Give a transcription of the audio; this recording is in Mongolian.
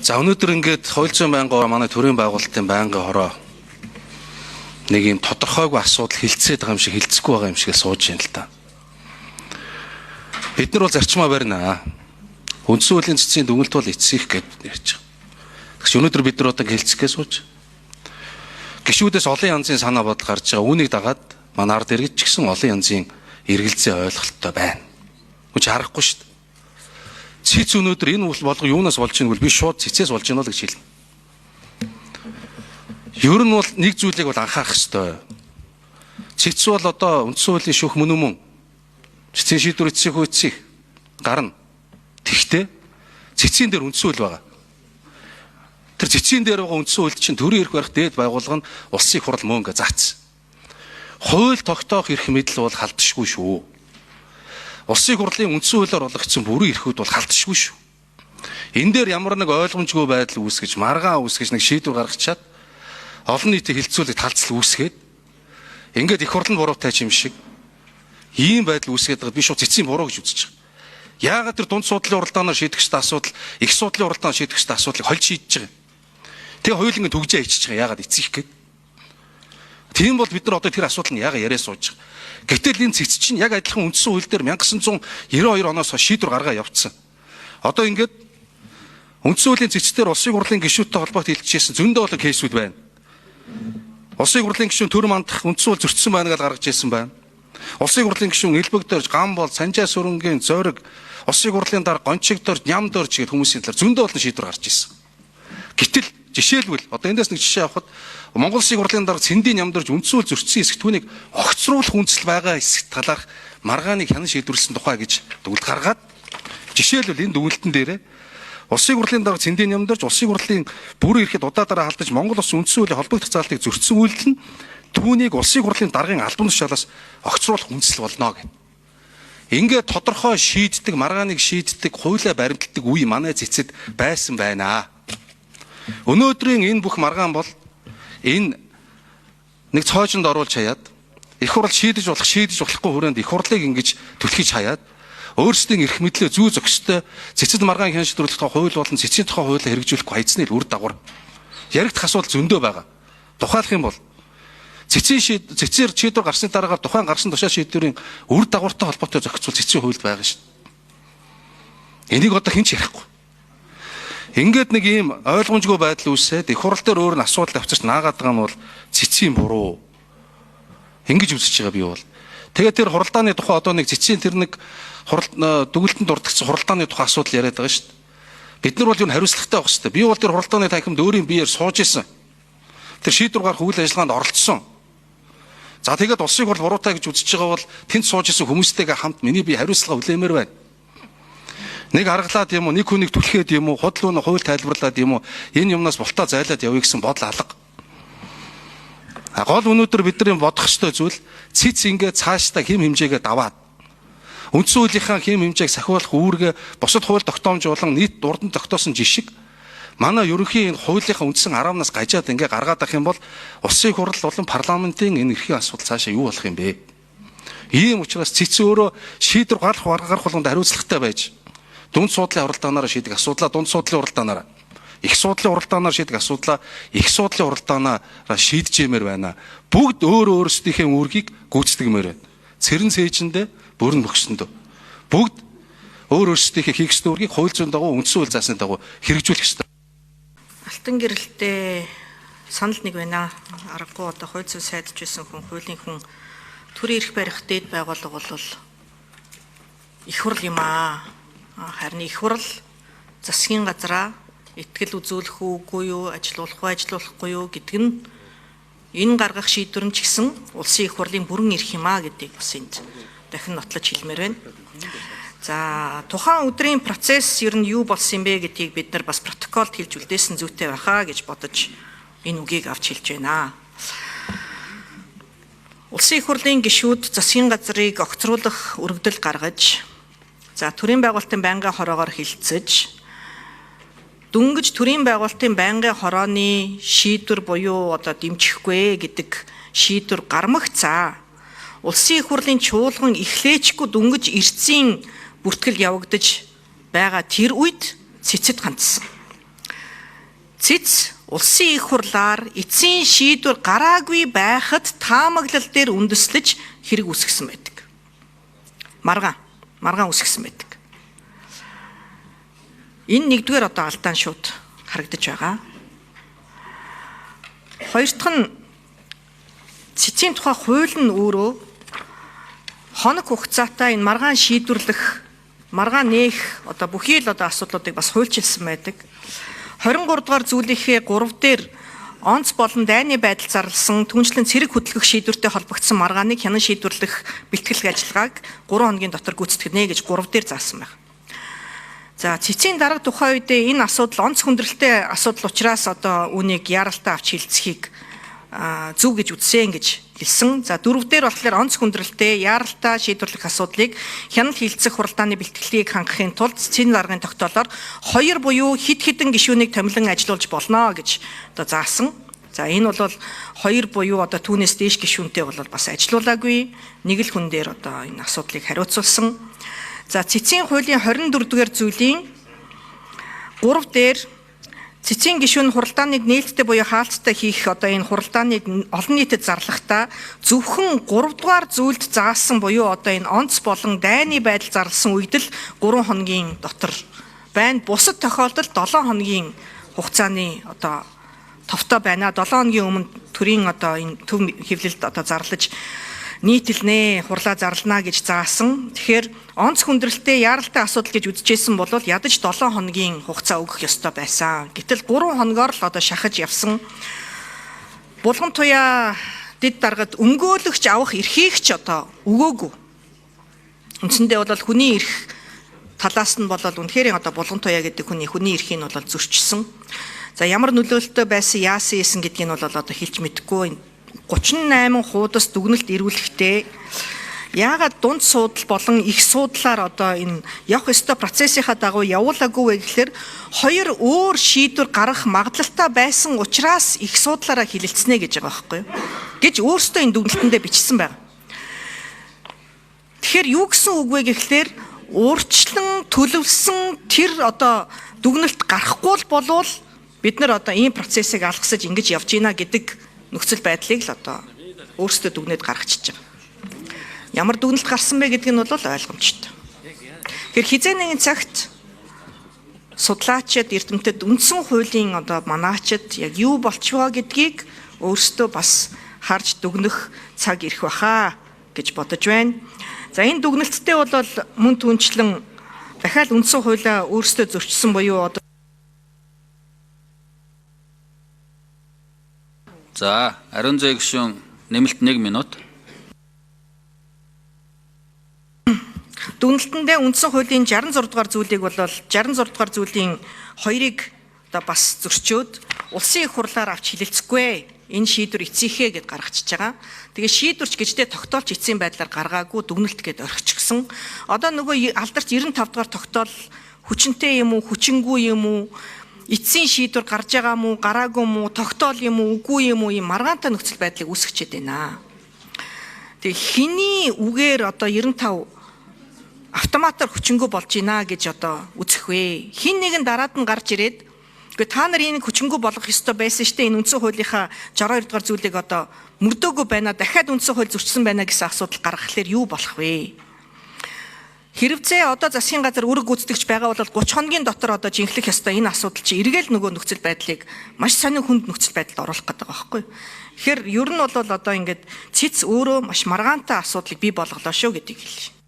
За өнөөдөр ингээд хууль зүйн байнгын манай төрийн байгуулалтын байнгын хороо нэг юм тодорхойгүй асуудал хилцээд байгаа юм шиг хилцэхгүй байгаа юм шиг сууж байна л да. Бид нар бол зарчмаа барина. Үндсэн хуулийн цэцгийн дүгнэлт бол эцсих гэж ярьж байгаа. Тэгш өнөөдөр бид нар одоо хилцэхээ сууж. Гишүүдээс олон янзын санаа бодол гарч байгаа. Үүнийг дагаад манай ард иргэд ч гэсэн олон янзын эргэлзээ ойлголттой байна. Үгүй харахгүй шүү дээ. Цэц өнөөдөр энэ болго юунаас болж ийнг бол би шууд цэцээс болж байна л гэж хэлнэ. Ер нь бол нэг зүйлийг бол анхаарах ёстой. Цэц бол одоо үндсэн хуулийн шүүх мөн үү? Цэцэн шийдвэр эцсих үцсих гарна. Тэгтээ цэцгийн дээр үндсэн хууль байгаа. Тэр цэцгийн дээр байгаа үндсэн хуульд чинь төрийн эрх барих дээд байгууллага нь улсын их хурл мөнгө заасан. Хууль тогтоох эрх мэдэл бол халдшгүй шүү. Улсын хурлын үндсэн хуулиар олгогдсон бүрэн эрхүүд бол халдшгүй шүү. Энэ дээр ямар нэг ойлгомжгүй байдал үүсгэж, маргаан үүсгэж нэг шийдвэр гаргачаад олон нийтийн хилцүүлэг талцал үүсгээд ингээд их хурлын буруутай юм шиг ийм байдал үүсгээд байгаа би шууд цэцгийн буруу гэж үзэж байгаа. Яагаад тэр дунд суудлын уралдаанаар шийдэх ёстой асуудал, их суудлын уралдаанаар шийдэх ёстой асуудлыг хольж шийдэж байгаа юм. Тэгээ хоёуланг нь төгжээ ичиж байгаа. Яагаад эцсих гээд. Тийм бол бид нар одоо тэр асуудал нь яагаад яриа сууж байгаа. Гэтэл энэ цэц чинь яг адилхан үндсэн хууль дээр 1992 оноос шийдвэр гаргаа явуулсан. Одоо ингээд үндсэн хуулийн цэцээр улсын хурлын гишүүдтэй холбоотой хэлчихсэн зөндөө олон кейсүүд байна. Улсын хурлын гишүүн төр мандах үндсэн хууль зөрчсөн байна гэж гаргаж ирсэн байна. Улсын хурлын гишүүн элбэгдэрж, гам бол, санжаа сүрэнгийн зориг, улсын хурлын дараа гончигдорж, нямдорж гэх хүмүүсийн талаар зөндөө олон шийдвэр гарч ирсэн. Гэтэл жишээлбэл одоо эндээс нэг жишээ авахад Монгол Улсын хурлын дараа цэндийн нямдорж үндсэн хууль зөрчсөн хэсэг түүнийг огцруулах үндэслэл байгаа хэсэгт талаарх маргааныг хянан шийдвэрлсэн тухай гэж дүгнэлт гаргаад жишээлбэл энэ дүгнэлтэн дээрээ Улсын хурлын дараа цэндийн нямдорж улсын хурлын бүрэн эрхэд удаа халдаж Монгол Улс үндсэн хуулийн холбогдох заалтыг зөрчсөн үйлдэл нь түүнийг улсын хурлын даргын албан тушаалаас огцруулах үндэслэл болно гэдэг. Ингээд тодорхой шийддэг, маргааныг шийддэг, хуулиа баримталдаг үе манай цэцэд байсан байна. Өнөөдрийн энэ бүх маргаан бол энэ нэг цоожинд оруулж хаяад их хурл шийдэж болохгүй хүрээнд их хурлыг ингэж түлхэж хаяад өөрсдийн эрх мэдлээ зүй зохистой цэцэд маргаан хян шийдвэрлэх тухай хууль болон цэцгийн тухай хуулиа хэрэгжүүлэхгүй хайцны үр дагавар яригдах асуудал зөндөө байгаа. Тухайлах юм бол цэцээр шийдвэр гарсны дараагаар тухайн гарсан тушаал шийдвэрийн үр дагавартай холбоотой зохицуул цэцгийн хуульд байгаа шүү дээ. Энийг одоо хэн ч ярихгүй. Ингээд нэг ийм ойлгомжгүй байдал үүсээд их хурл дээр өөр нь асуудал авчирч наагаад байгаа нь бол цэцгийн буруу. Ингэж үзэж байгаа би бол. Тэгээд тэр хуралдааны тухай одоо нэг цэцгийн тэр нэг дүгнэлтэнд дурдгдсан хуралдааны тухай асуудал яриад байгаа шүү дээ. Бид нар бол юу хариуцлагатай байх хэрэгтэй. Би бол тэр хуралдааны танхимд өөрийн биеэр сууж исэн. Тэр шийдвэр гаргах үйл ажиллагаанд оролцсон. За тэгээд улсын хурл буруутай гэж үзэж байгаа бол тэнд сууж исэн хүмүүстэйгээ хамт миний бие хариуцлага хүлээмээр байна. Нэг аргалаад юм уу, нэг хүнийг түлхээд юм уу, худал үнэ хууль тайлбарлаад юм уу, энэ юмнаас бултаа зайлаад явъя гэсэн бодол алга. Гол өнөөдөр бидний бодох ёстой зүйл цэц ингээд цаашдаа хэм хэмжээгээ даваад үндсэн хуулийнхаа хэм хэмжээг сахиулах үүргээ бусад хууль тогтоомж болон нийт дурдан тогтоосон жишг манай ерөнхий энэ хуулийнхаа үндсэн 10-наас гажаад ингээд гаргаад ах юм бол улсын хурл болон парламентын энэ эрхийн асуудал цаашаа юу болох юм бэ? Ийм учраас цэц өөрөө шийдвэр гаргах болгонд хариуцлагатай байж дунд суудлын уралдаанаар шийдэх асуудлаа дунд суудлын уралдаанаар их суудлын уралдаанаар шийдэх асуудлаа их суудлын уралдаанаар шийдэжмээр байна. Бүгд өөрсдийнхээ үүргийг гүйцэтгэмээр байна. Цэрэн цээжиндээ бүрэн бөхсөндөө. Бүгд өөрсдийнхээ хийх ёстой үүргийг хууль зүйн дагуу үндсэн хууль заасны дагуу хэрэгжүүлэх ёстой. Алтан гэрэлтэй санал нэг байна. Аргагүй одоо хууль зүйн сайдж байсан хүн хуулийн хүн төрийн эрх барих дээд байгууллага бол их хурл юм аа. Харин их хурл засгийн газраа итгэл үзүүлэх үгүй юу, ажилуулахгүй юу гэдэг нь энэ гаргах шийдвэр нь ч гэсэн улсын их хурлын бүрэн эрх юм аа гэдгийг бас энд дахин нотлож хэлмээр байна. За тухайн өдрийн процесс ер нь юу болсон юм бэ гэдгийг бид нар бас протоколд хэлж үлдээсэн зүйтэй байхаа гэж бодож энэ үгийг авч хэлж байна. Улсын их хурлын гишүүд засгийн газрыг огцруулах өргөдөл гаргаж за төрийн байгуулалтын байнгын хороогоор хилцэж дөнгөж төрийн байгуулалтын байнгын хорооны шийдвэр буюу одоо дэмжихгүй гэдэг шийдвэр гармагцаа улсын их хурлын чуулган эхлээчгүй дөнгөж эртсийн бүртгэл явагдаж байгаа тэр үед цэцэд хандсан. Цэц улсын их хурлаар эцсийн шийдвэр гараагүй байхад таамаглал дээр үндэслэж хэрэг үүсгэсэн байдаг. Маргаан үүсгэсэн байдаг. Энэ нэгдүгээр одоо алдаан шууд харагдаж байгаа. Хоёр дахь нь цэцгийн тухай хууль нь өөрөө хоног хугацаатай энэ маргаан шийдвэрлэх, маргаан нээх одоо бүхий л одоо асуудлуудыг бас хуульчилсан байдаг. 23 дугаар зүйлийнхээ 3 дээр онц болон дайны байдал зарласан түншлэн цэрэг хөдөлгөх шийдвэртэй холбогдсон маргааныг хянан шийдвэрлэх бэлтгэл ажиллагааг 3 хоногийн дотор гүйцэтгэнэ гэж 3 дээр заасан байна. За цэцгийн дарга тухайн үедээ энэ асуудал онц хүндрэлтэй асуудал учраас одоо үүнийг яаралтай авч хилцхийг зөв гэж үзсэн гэж хэлсэн. За 4 дээр болохоор онц хүндрэлтэй яаралтай шийдвэрлэх асуудлыг хяналт хилцэх хуралдааны бэлтгэлийг хангахын тулд цэцгийн даргын тогтоолоор 2 буюу хэд хэдэн гишүүнийг томилон ажиллуулж болно гэж одоо заасан. За энэ бол 2 буюу одоо түүнээс дээш гишүүнтэй бол бас ажиллуулаагүй. Нэг л хүн дээр одоо энэ асуудлыг хариуцуулсан. За цэцгийн хуулийн 24 дугаар зүйлийн 3 дээр цэцгийн гишүүн хуралдааныг нээлттэй буюу хаалттай хийх одоо энэ хуралдааныг олон нийтэд зарлахдаа зөвхөн 3 дугаар зүйлд заасан буюу одоо энэ онц болон дайны байдал зарласан үед л 3 хоногийн дотор байна. Бусад тохиолдолд 7 хоногийн хугацааны одоо товтой байна. 7 хоногийн өмнө төрийн одоо энэ төв хэвлэлд одоо зарлаж нийтэлнэ, хурлаа зарлана гэж заасан. Тэгэхээр онц хүндрэлтэй яаралтай асуудал гэж үзэжсэн бол ядаж 7 хоногийн хугацаа өгөх ёстой байсан. Гэтэл 3 хоногоор л одоо шахаж явсан. Булган туяа дэд даргад өмгөөлөгч авах эрхийг ч одоо өгөөгүй. Үндсэндээ бол хүний эрх талаас нь бол үнэхээр одоо булган туяа гэдэг хүний эрхийг нь бол зөрчсөн. За ямар нөлөөлтөй байсан яасан гэдгийг нь бол одоо хэлж мэдэхгүй. 38 хуудас дүгнэлт ирүүлэхдээ яагаад дунд суудал болон их суудлаар одоо энэ явах ёстой процессийнхаа дагуу явуулаагүй вэ гэхээр 2 өөр шийдвэр гаргах магадлалтай байсан учраас их суудлаараа хилэлцэнэ гэж байгаа байхгүй юу? Гэж өөрөөсөө энэ дүгнэлтэндээ бичсэн байна. Тэгэхээр юу гэсэн үг вэ гэхлээр өөрчлөн төлөвлөсөн тэр одоо дүгнэлт гарахгүй болвол бид нар одоо ийм процессыг алгасаж ингэж явж гинэ гэдэг нөхцөл байдлыг л одоо өөрсдөө дүгнээд гаргачихж байгаа. Ямар дүгнэлт гарсан бэ гэдг нь бол ойлгомжтой. Тэгэхээр хизээ нэгэн цагт судлаачид, эрдэмтэд үндсэн хуулийн одоо манаачид яг юу болчихвоо гэдгийг өөрсдөө бас харж дүгнэх цаг ирэх баха гэж бодож байна. За энэ дүгнэлттэй бол мөн түнчлэн дахиад үндсэн хуулиа өөрсдөө зөрчсөн буюу одоо За, Ариун зай гишүүн нэмэлт 1 минут. Дүгнэлтэндээ үндсэн хуулийн 66 дугаар зүйлийг бол 66 дугаар зүйлийн 2-ыг одоо бас зөрчөөд улсын их хурлаар авч хилэлцэхгүй энэ шийдвэр эцсийнхээ гэд гаргачихж байгаа. Тэгээ шийдвэрч гэждээ тогтоолч эцсийн байдлаар гаргаагүй дүгнэлт гэд орхичихсан. Одоо нөгөө алдарч 95 дугаар тогтоол хүчинтэй юм уу, хүчингүй юм уу? Эцсийн шийдвэр гарч байгаа мó, гараагүй мó, тогтоол юм уу, үгүй юм уу, ийм маргаантай нөхцөл байдлыг үүсгэчихэд байна. Тэгээ хэний үгээр одоо 95 автоматар хүчингү болж байна гэж одоо үзэх вэ? Хин нэгэн дараад нь гарч ирээд үгүй та нар энийг хүчингү болгох ёстой байсан штэ энэ үндсэн хуулийнхаа 62 дугаар зүйлийг одоо мөрдөөгүй байна, дахиад үндсэн хууль зөрчсөн байна гэсэн асуудал гаргахлаар юу болох вэ? Хэрвээ одоо засгийн газар үүрэг гүйцэтгэж байгаа бол 30 хоногийн дотор одоо жинхлэх ёстой энэ асуудал чи эргээл нөгөө нөхцөл байдлыг маш сонин хүнд нөхцөл байдалд оруулах гэдэг байгаа байхгүй. Тэгэхээр ер нь бол одоо ингээд цэц өөрөө маш маргаантай асуудлыг бий болголоо шүү гэдгийг хэлье.